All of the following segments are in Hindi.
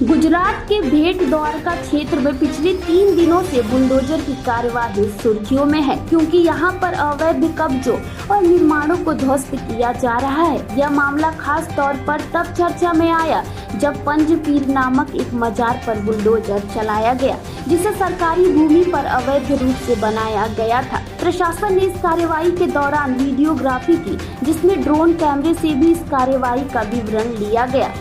गुजरात के भेट द्वारका क्षेत्र में पिछले 3 दिनों से बुलडोजर की कार्यवाही सुर्खियों में है, क्योंकि यहां पर अवैध कब्जों और निर्माणों को ध्वस्त किया जा रहा है। यह मामला खास तौर पर तब चर्चा में आया जब पंजपीर नामक एक मजार पर बुलडोजर चलाया गया, जिसे सरकारी भूमि पर अवैध रूप से बनाया गया था। प्रशासन ने इस कार्यवाही के दौरान वीडियोग्राफी की, जिसमें ड्रोन कैमरे से भी इस कार्यवाही का विवरण लिया गया।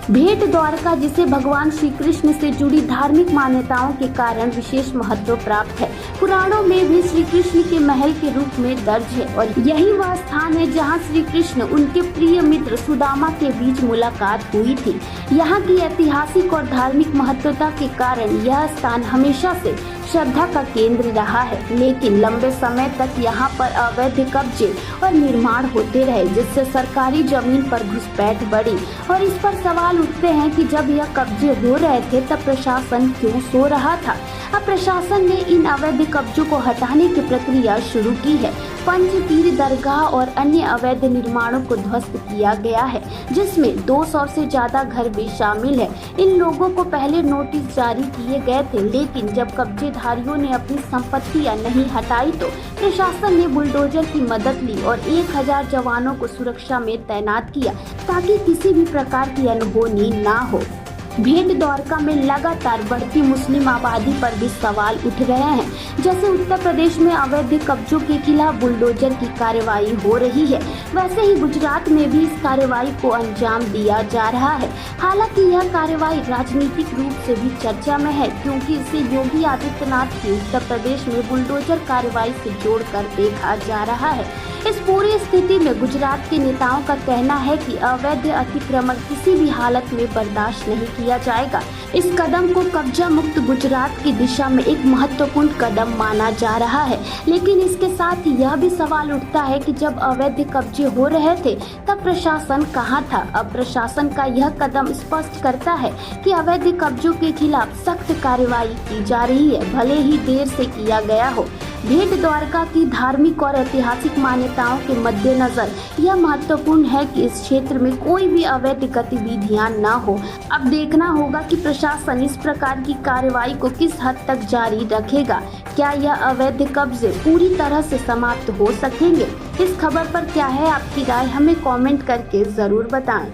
भेट द्वारका, जिसे भगवान श्री कृष्ण से जुड़ी धार्मिक मान्यताओं के कारण विशेष महत्व प्राप्त है, पुराणों में भी श्री कृष्ण के महल के रूप में दर्ज है और यही वह स्थान है जहां श्री कृष्ण उनके प्रिय मित्र सुदामा के बीच मुलाकात हुई थी। यहाँ की ऐतिहासिक और धार्मिक महत्वता के कारण यह स्थान हमेशा से श्रद्धा का केंद्र रहा है, लेकिन लंबे समय तक यहाँ पर अवैध कब्जे और निर्माण होते रहे, जिससे सरकारी जमीन पर घुसपैठ बढ़ी। और इस पर सवाल उठते हैं कि जब यह कब्जे हो रहे थे तब प्रशासन क्यों सो रहा था। अब प्रशासन ने इन अवैध कब्जों को हटाने की प्रक्रिया शुरू की है। पंजपीर दरगाह और अन्य अवैध निर्माणों को ध्वस्त किया गया है, जिसमें 200 से ज्यादा घर भी शामिल है। इन लोगों को पहले नोटिस जारी किए गए थे, लेकिन जब कब्जेधारियों ने अपनी संपत्तियां नहीं हटाई तो प्रशासन ने बुलडोजर की मदद ली और 1000 जवानों को सुरक्षा में तैनात किया, ताकि किसी भी प्रकार की अनहोनी ना हो। भेट द्वारका में लगातार बढ़ती मुस्लिम आबादी पर भी सवाल उठ रहे हैं। जैसे उत्तर प्रदेश में अवैध कब्जों के खिलाफ बुलडोजर की कार्रवाई हो रही है, वैसे ही गुजरात में भी इस कार्रवाई को अंजाम दिया जा रहा है। हालांकि यह कार्रवाई राजनीतिक रूप से भी चर्चा में है, क्योंकि इसे योगी आदित्यनाथ की उत्तर प्रदेश में बुलडोजर कार्रवाई से जोड़कर देखा जा रहा है। इस पूरी स्थिति में गुजरात के नेताओं का कहना है कि अवैध अतिक्रमण किसी भी हालत में बर्दाश्त नहीं किया जाएगा। इस कदम को कब्जा मुक्त गुजरात की दिशा में एक महत्वपूर्ण कदम माना जा रहा है, लेकिन इसके साथ ही यह भी सवाल उठता है कि जब अवैध कब्जे हो रहे थे तब प्रशासन कहां था। अब प्रशासन का यह कदम स्पष्ट करता है कि अवैध कब्जों के खिलाफ सख्त कार्रवाई की जा रही है, भले ही देर से किया गया हो। भेट द्वारका की धार्मिक और ऐतिहासिक मान्यताओं के मद्देनजर यह महत्वपूर्ण है कि इस क्षेत्र में कोई भी अवैध गतिविधियां न हो। अब देखना होगा कि प्रशासन इस प्रकार की कार्रवाई को किस हद तक जारी रखेगा। क्या यह अवैध कब्जे पूरी तरह से समाप्त हो सकेंगे? इस खबर पर क्या है आपकी राय? हमें कमेंट करके जरूर बताएं।